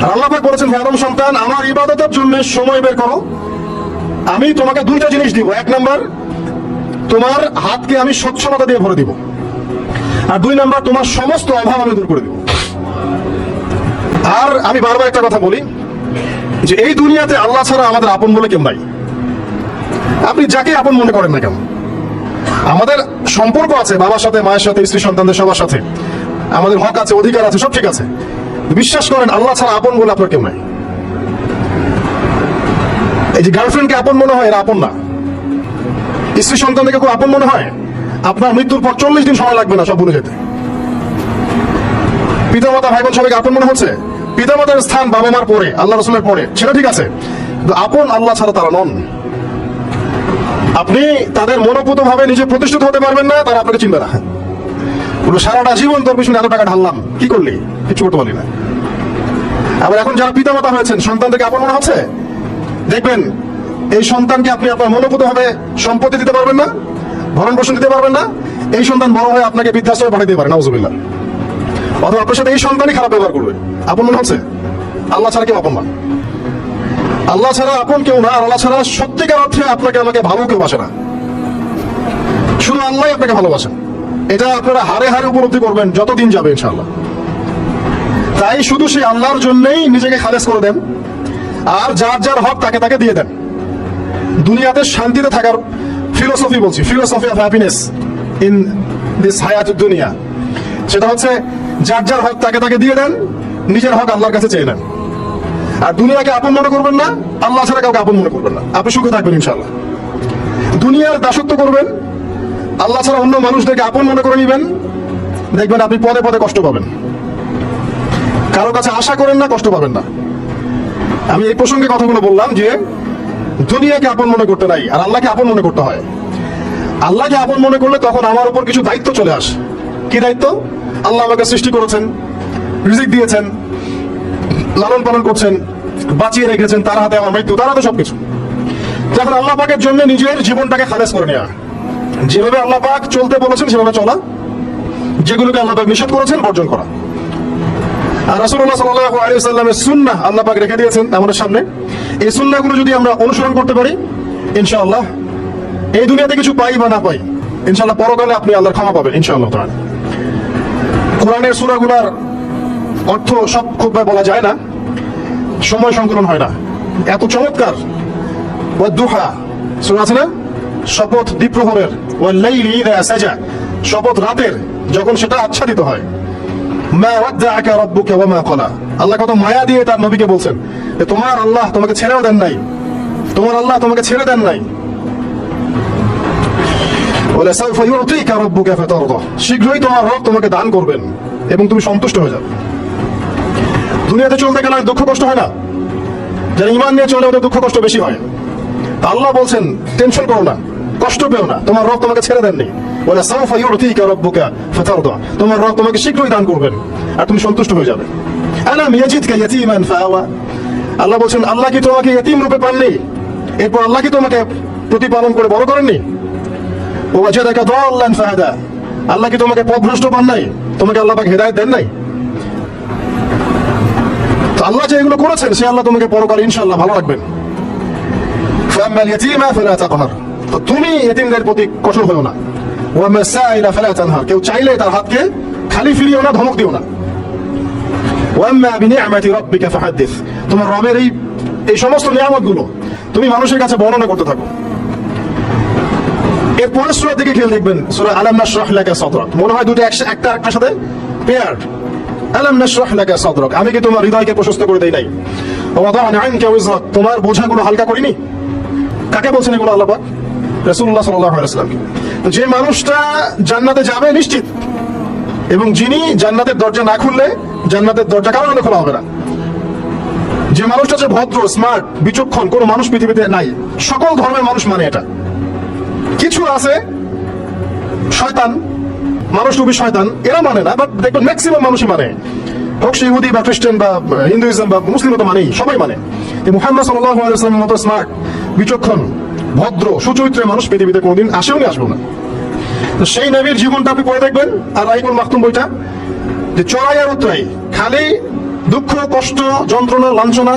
আর আল্লাহ পাক বলেছেন, হে আদম সন্তান, আমার ইবাদতের জন্য সময় বের করো, আমি তোমাকে দুইটা জিনিস দিব। এক নাম্বার, তোমার হাতকে আমি স্বচ্ছলতা দিয়ে ভরে দিব, আর দুই নাম্বার, তোমার সমস্ত অভাব আমি দূর করে দিব। আর আমি বারবার একটা কথা বলি যে এই দুনিয়াতে আল্লাহ ছাড়া আমাদের আপন বলে কেউ নাই। আপনি যাকে আপন মনে করেন না কেন, আমাদের সম্পর্ক আছে বাবার সাথে, মায়ের সাথে, স্ত্রী সন্তানদের সবার সাথে, আমাদের হক আছে, অধিকার আছে, সব ঠিক আছে। বিশ্বাস করেন, আল্লাহ ছাড়া আপন বলে আপনার কেউ নাই। এই যে গার্লফ্রেন্ডকে আপন মনে হয়, এরা আপন না। স্ত্রী সন্তানকে খুব আপন মনে হয়, আপনার মৃত্যুর পর 40 দিন সময় লাগবে না সব ভুলে যেতে। পিতামাতা, ভাই বোন সবাইকে আপন মনে হচ্ছে। পিতামাতার স্থান বাবা মার পরে, আল্লাহ রাসূলের পরে, সেটা ঠিক আছে, কিন্তু আপন আল্লাহ ছাড়া তারা নন। আপনি তাদের মনোপুত ভাবে নিজে প্রতিষ্ঠিত হতে পারবেন না, তারা আপনাকে চিনবে না। সারাটা জীবন তোর পিছনে এত টাকা ঢাললাম, কি করলি? কিছু করতে পারলি না। আবার এখন যারা পিতামাতা হয়েছেন, সন্তানদেরকে আপন মনে হচ্ছে, দেখবেন এই সন্তানকে আপনি আপনার মনোপুত ভাবে সম্পত্তি দিতে পারবেন না, ভরণ পোষণ দিতে পারবেন না। এই সন্তান বড় হয়ে আপনাকে বৃদ্ধাশ্রমে পাঠিয়ে দিতে পারে, নাউজুবিল্লাহ। অথবা আপনার সাথে এই সন্তানই খারাপ ব্যবহার করবে। আপন মনে হচ্ছে? আল্লাহ ছাড়া কেউ আপন না। আল্লাহ ছাড়া আপন কেউ না, আর আল্লাহ ছাড়া সত্যিকার অর্থে আপনাকে আমাকে ভালো কেউ বাসে না। শুধু আল্লাহ আপনাকে ভালোবাসেন। এটা আপনারা হারে হারে উপলব্ধি করবেন যতদিন যাবে ইনশাআল্লাহ। তাই শুধু সেই আল্লাহর জন্যই নিজেকে খালেস করে দেন, আর যার যার হক তাকে তাকে দিয়ে দেন। দুনিয়াতে শান্তিতে থাকার ফিলোসফি বলছি, philosophy of happiness in this হায়াতুদ দুনিয়া, সেটা হচ্ছে যার যার হক তাকে তাকে দিয়ে দেন, নিজের হক আল্লাহর কাছে চেয়ে নেন। আর দুনিয়াকে আপন মনে করবেন না, আল্লাহ ছাড়া কাউকে আপন মনে করবেন না, আপনি সুখে থাকবেন ইনশাআল্লাহ। দুনিয়ার দাসত্ব করবেন, আল্লাহ ছাড়া অন্য মানুষদেরকে আপন মনে করে নেবেন, দেখবেন আপনি পদে পদে কষ্ট পাবেন। কারো কাছে আশা করেন না, কষ্ট পাবেন না। আমি এই প্রসঙ্গে কথাগুলো বললাম যে দুনিয়াকে আপন মনে করতে নাই, আর আল্লাহকে আপন মনে করতে হয়। আল্লাহকে আপন মনে করলে তখন আমার উপর কিছু দায়িত্ব চলে আসে। কি দায়িত্ব? আল্লাহ আমাকে সৃষ্টি করেছেন, রিজিক দিয়েছেন, লালন পালন করছেন, বাঁচিয়ে রেখেছেন, তার হাতে আমার মৃত্যু, তার হাতে সবকিছু। যখন আল্লাহ পাকের জন্য নিজের জীবনটাকে খালেস করে নেওয়া, যেভাবে আল্লাহ পাক চলতে বলেছেন সেভাবে চলা, যেগুলোকে আল্লাহ পাক নিষেধ করেছেন বর্জন করা। আর রাসূলুল্লাহ সাল্লাল্লাহু আলাইহি ওয়াসাল্লামের সুন্নাহ আল্লাহ পাক রেখে দিয়েছেন আমাদের সামনে। এই সুন্নাহগুলো যদি আমরা অনুসরণ করতে পারি, ইনশাআল্লাহ এই দুনিয়াতে কিছু পাই বা না পাই, ইনশাআল্লাহ পরকালে আপনি আল্লাহর ক্ষমা পাবেন ইনশাআল্লাহ তাআলা। কোরআনের সূরাগুলোর অর্থ সব খুব বলা যায় না, সময় সংকলন হয় না। এত চমৎকার। ওয়াদ-দুহা সূরা আছে না, শপথ দ্বিপ্রহরের, ওয়াল-লাইলি ইযা সাজা, শপথ রাতের যখন সেটা আচ্ছাদিত হয়। মা ওয়াদ্দাআকা রাব্বুকা ওয়া মা ক্বালা, আল্লাহ কত মায়া দিয়ে তার নবীকে বলছেন যে তোমার আল্লাহ তোমাকে ছেড়েও দেন নাই, তোমার আল্লাহ তোমাকে ছেড়ে দেন নাই। ওয়ালা সাউফা ইউতিকা রাব্বুকা ফাতারদা, শীঘ্রই তোমার রব তোমাকে দান করবেন এবং তুমি সন্তুষ্ট হয়ে যাবে। দুনিয়াতে চলতে গেলে দুঃখ কষ্ট হয় না? যারা ঈমান নিয়ে চলে ওদের দুঃখ কষ্ট বেশি হয়। আল্লাহ বলছেন টেনশন করো না, কষ্ট পেও না, তোমার রব তোমাকে ছেড়ে দেননি। ওয়ালা সাউফা ইউতিকা রাব্বুকা ফাতারদা, তোমার রব তোমাকে শীঘ্রই দান করবেন আর তুমি সন্তুষ্ট হয়ে যাবে। আলাম ইয়াজিদকা ইয়াতীমান ফাআওয়া, আল্লাহ বলছেন আল্লাহ কি তোমাকে ইতিম রূপে পাননি, এরপর আল্লাহ কি তোমাকে প্রতিপালন করে বড় করেননি? ওয়াজাদাকা দাল্লান ফাহাদা, আল্লাহ কি তোমাকে পথভ্রষ্ট পান নাই, তোমাকে আল্লাহ পাক হেদায়েত দেন নাই? তো আল্লাহ যে এগুলো করেছেন সে আল্লাহ তোমাকে পরকালে ইনশাআল্লাহ ভালো রাখবেন। ফাআম্মাল ইয়াতীমা ফালা তাকহার, তো তুমি ইতিমদের প্রতি কঠোর হও না। ওয়া মাসাইলা ফালা তানহার, কেউ চাইলে তার হাতকে খালি ফিরিও না, ধমক দিও না। ওয়া আম্মা বিনিআমাতি রাব্বিকা ফাহাদ্দিস, তোমার রবের এই সমস্ত নিয়ামতগুলো তুমি মানুষের কাছে বর্ণনা করতে থাকো। এর পরের সূরা দিকে খেয়াল দেখবেন, সূরা আলাম নাশরাহ লাকা সাদরাক, মনে হয় দুটো একটা আরেকটার সাথে পেয়ার। আলাম নাশরাহ লাকা সাদরাক, আমি কি তোমার হৃদয়কে প্রশস্ত করে দেই নাই? ওয়া ওয়াদা'না আনকা ওয়িজরাক, তোমার বোঝাগুলো হালকা করিনি? কাকে বলছেন এগুলো আল্লাহ পাক? রাসূলুল্লাহ সাল্লাল্লাহু আলাইহি ওয়াসাল্লাম। যে মানুষটা জান্নাতে যাবে নিশ্চিত, এবং যিনি জান্নাতের দরজা না খুললে জান্নাতের দরজা কারো জন্য খোলা হবে না। যে মানুষটা হচ্ছে ভদ্র, স্মার্ট, বিচক্ষণ, কোনো মানুষ পৃথিবীতে নাই। সকল ধর্মের মানুষ মানে এটা। কিছু আছে শয়তান, মানুষ রূপী শয়তান, এরা মানে না, বাট দেখবেন ম্যাক্সিমাম মানুষই মানে, হোক সে ইহুদি বা খ্রিস্টান বা হিন্দুইজম বা মুসলিম, তো মানেই, সবাই মানে। মুহাম্মদ সাল্লাল্লাহু আলাইহি ওয়াসাল্লামের মতো স্মার্ট, বিচক্ষণ, ভদ্র, সুচরিত্রের মানুষ পৃথিবীতে কোনোদিন আসেও নি, আসবো না। তো সেই নবীর জীবনটা আপনি পড়ে দেখবেন, আর রাহিকুল মাকতুম বইটা, যে চড়াই আর উতরাই, খালি দুঃখ, কষ্ট, যন্ত্রণা, লাঞ্ছনা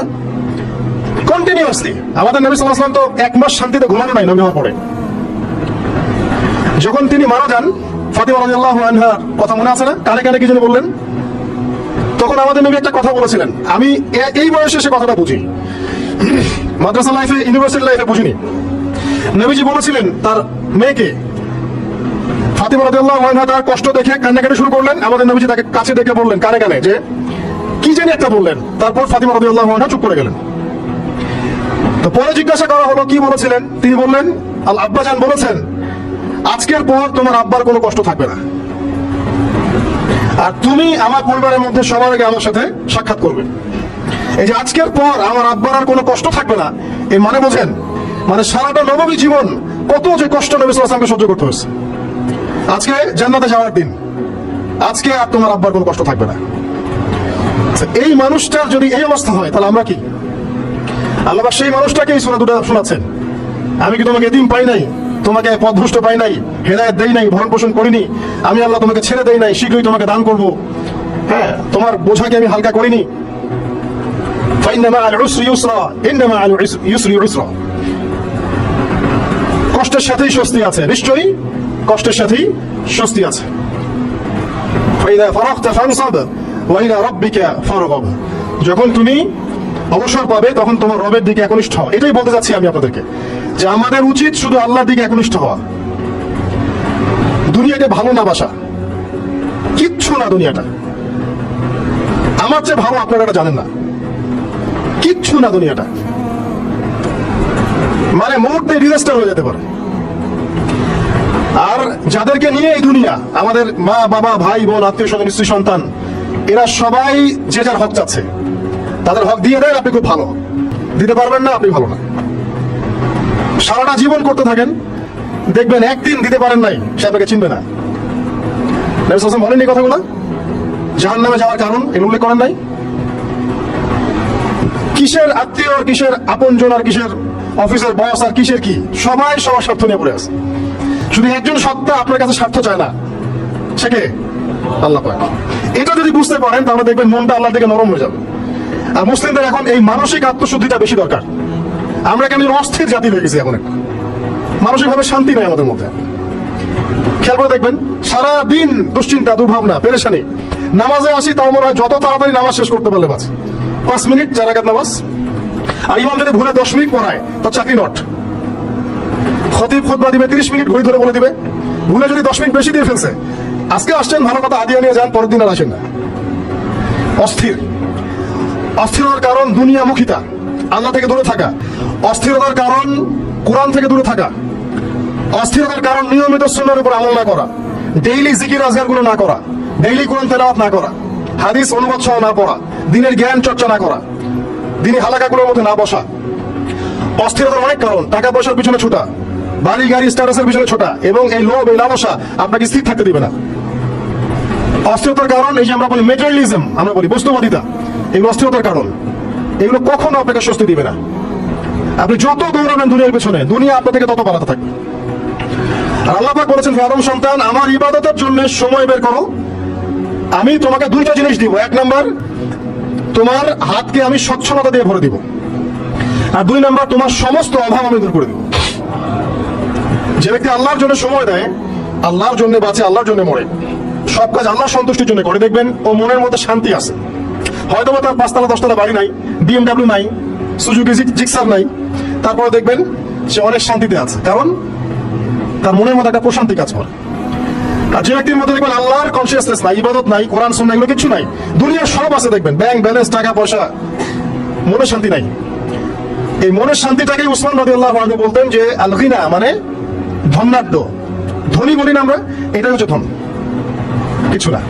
কন্টিনিউয়াসলি। আমাদের নবী সাল্লাল্লাহু আলাইহি ওয়াসাল্লাম তো 1 মাস শান্তিতে ঘুমানো নাই নবী হওয়ার পরে। যখন তিনি মারা যান, ফাতিমা রাদিয়াল্লাহু আনহার কথা মনে আছে না? কানে কানে কি যেন বললেন? তখন আমাদের নবী একটা কথা বলেছিলেন, আমি এই বয়সে সে কথাটা বুঝি, মাদ্রাসা লাইফে, ইউনিভার্সিটি লাইফে বুঝিনি। নবীজি বলেছিলেন তার মেয়েকে, ফাতিমা রাদিয়াল্লাহু আনহা তার কষ্ট দেখে কান্নাকাটি শুরু করলেন। আমাদের নবীজি তাকে কাছে ডেকে বললেন কানে কানে যে কি জানি একটা বললেন। তারপর ফাতিমা রাদিয়াল্লাহু আনহা চুপ করে গেলেন। তো পরে জিজ্ঞাসা করা হলো কি বলেছিলেন, তিনি বললেন আল আব্বাজান বলেছেন আজকের পর তোমার আব্বার কোনো কষ্ট থাকবে না, আর তুমি আমার পরিবারের মধ্যে সবার আগে আমার সাথে সাক্ষাৎ করবে। এই যে আজকের পর আমার আব্বার আর কোনো কষ্ট থাকবে না, এর মানে বোঝেন? মানে সারাটা নববী জীবন কত যে কষ্ট নবী সাল্লাল্লাহু আলাইহি ওয়াসাল্লামকে সহ্য করতে হয়েছে। আজকে জান্নাতে যাওয়ার দিন, আজকে আর তোমার আব্বার কোনো কষ্ট থাকবে না। এই মানুষটার যদি এই অবস্থা হয় তাহলে আমরা কি? আল্লাহ সেই মানুষটাকেই সূরা দুটো শোনাচ্ছেন, আমি কি তোমাকে এতিম পাই নাই, তোমাকে পথভ্রষ্ট পাই নাই, হেদায়েত দেই নাই, ভরণ পোষণ করিনি, আমি আল্লাহ তোমাকে ছেড়ে দেই নাই, শীঘ্রই তোমাকে দান করব, হ্যাঁ তোমার বোঝাকে আমি হালকা করিনি। ফাইন্না মা'আল উসরি ইউসরা, ইন্না মা'আল ইউসরি ইউসরা। কষ্টের সাথেই স্বস্তি আছে, নিশ্চয়ই কষ্টের সাথেই স্বস্তি আছে। ফাইদা ফারাগতা ফানসাব ওয়া ইলা রাব্বিকা ফারগাব। যখন তুমি অবসর পাবে তখন তোমার রবের দিকে একনিষ্ঠ হও। এটাই বলতে যাচ্ছি আমি আপনাদেরকে, যে আমাদের উচিত শুধু আল্লাহর দিকে একনিষ্ঠ হওয়া। দুনিয়াকে ভালো না বাসা, কিচ্ছু না দুনিয়াটা। আমার চেয়ে ভালো আপনারা এটা জানেন না, কিচ্ছু না দুনিয়াটা। মানে মুহূর্তে ডিজাস্টার হয়ে যেতে পারে। আর যাদেরকে নিয়ে এই দুনিয়া, আমাদের মা বাবা, ভাই বোন, আত্মীয় স্বজন, স্ত্রী সন্তান, এরা সবাই যে যার হক চাচ্ছে। তাদের হক দিয়ে দেন, আপনি খুব ভালো। দিতে পারবেন না, আপনি ভালো না। সারাটা জীবন করতে থাকেন, দেখবেন একদিন দিতে পারেন নাই, সে আপনাকে চিনবে না। নবী সাল্লাল্লাহু আলাইহি ওয়াসাল্লাম বলেন এই কথাগুলো, জাহান্নামে যাওয়ার কারণ এগুলো উল্লেখ করেন নাই? কিসের আত্মীয় আর কিসের আপনজন আর কিসের অফিসের বস আর কিসের কি, সবাই সবার স্বার্থ নিয়ে পড়ে আছে। শুধু একজন সত্তা আপনার কাছে স্বার্থ চায় না, সে কে? আল্লাহ পাক। এটা যদি বুঝতে পারেন তাহলে দেখবেন মনটা আল্লাহর দিকে নরম হয়ে যাবে। আর মুসলিমদের এখন এই মানসিক আত্মশুদ্ধিটা বেশি দরকার। আমরা কেন অস্থির জাতি হয়ে গেছি এখন, মানসিকভাবে শান্তি নেই আমাদের মধ্যে। খেয়াল করে দেখবেন সারা দিন দুশ্চিন্তা, দুর্ভাবনা, পেরেশানি। নামাজে আসি তাও মনে হয় যত তাড়াতাড়ি নামাজ শেষ করতে পারলে বাঁচে। 5 মিনিট 4 রাকাত নামাজ, আর ইমাম যদি ভুলে 10 মিনিট পড়ায় তো চাকরি নট। খতিব খুতবা দিবে 30 মিনিট ঘড়ি ধরে বলে দিবে, ভুলে যদি 10 মিনিট বেশি দিয়ে ফেলছে, আজকে আসছেন ভালো কথা হাদিয়া নিয়ে যান, পরের দিন আর আসেন না। অস্থির। অস্থিরতার কারণ দুনিয়ামুখিতা, আল্লাহ থেকে দূরে থাকা। অস্থিরতার কারণ কোরআন থেকে দূরে থাকা। অস্থিরতার কারণ নিয়মিত সুন্নাহর উপর আমল না করা, ডেইলি জিকির আজকার গুলো না করা, ডেইলি কোরআন তেলাওয়াত না করা, হাদিস অনুবাদ সহ না পড়া, দিনের জ্ঞান চর্চা না করা, দিনী হালাকাগুলোর মধ্যে না বসা। অস্থিরতার অনেক কারণ, টাকা পয়সার পিছনে ছোটা, বাড়ি গাড়ি স্ট্যাটাসের পিছনে ছোটা, এবং এই লোভ, এই লালসা আপনাকে স্থির থাকতে দিবে না। অস্থিরতার কারণ এই যে আমরা বলি মেটেরিয়ালিজম, আমরা বলি বস্তুবাদিতা, এগুলো অস্থিরতার কারণ। এগুলো কখনো আপনাকে স্বস্তি দিবে না। আপনি যত দৌড়াবেন দুনিয়ার পেছনে, দুনিয়া আপনার থেকে তত পালাতে থাকবে। আর আল্লাহ পাক বলেছেন, হে আদম সন্তান, আমার ইবাদতের জন্য সময় বের করো, আমি তোমাকে 2টা জিনিস দিব। 1 নাম্বার, তোমার হাতকে আমি স্বচ্ছলতা দিয়ে ভরে দিব, আর 2 নাম্বার, তোমার সমস্ত অভাব আমি দূর করে দিব। যে ব্যক্তি আল্লাহর জন্য সময় দেয়, আল্লাহর জন্য বাঁচে, আল্লাহর জন্য মরে, সব কাজ আল্লাহর সন্তুষ্টির জন্য করে, দেখবেন ও মনের মধ্যে শান্তি আছে। হয়তো তার 5 তলা 10 তলা বাড়ি নাই, BMW নাই, সুজুকি জিক্সার নাই, তারপরে দেখবেন সে অনেক শান্তিতে আছে, কারণ তার মনের মধ্যে একটা প্রশান্তি কাজ করে। আর যে ব্যক্তির মধ্যে দেখবেন আল্লাহর কনসিয়াসনেস নাই, ইবাদত নাই, কোরআন সুন্নাহ এগুলো কিছু নাই, দুনিয়ার সব আছে, দেখবেন ব্যাংক ব্যালেন্স, টাকা পয়সা, মনে শান্তি নাই। এই মনের শান্তিটাকেই উসমান রাদিয়াল্লাহু আনহু বলতেন যে আল গিনা, মানে ধনাঢ্য, ধনী বলি না আমরা, এটা হচ্ছে ধন, কিছু না।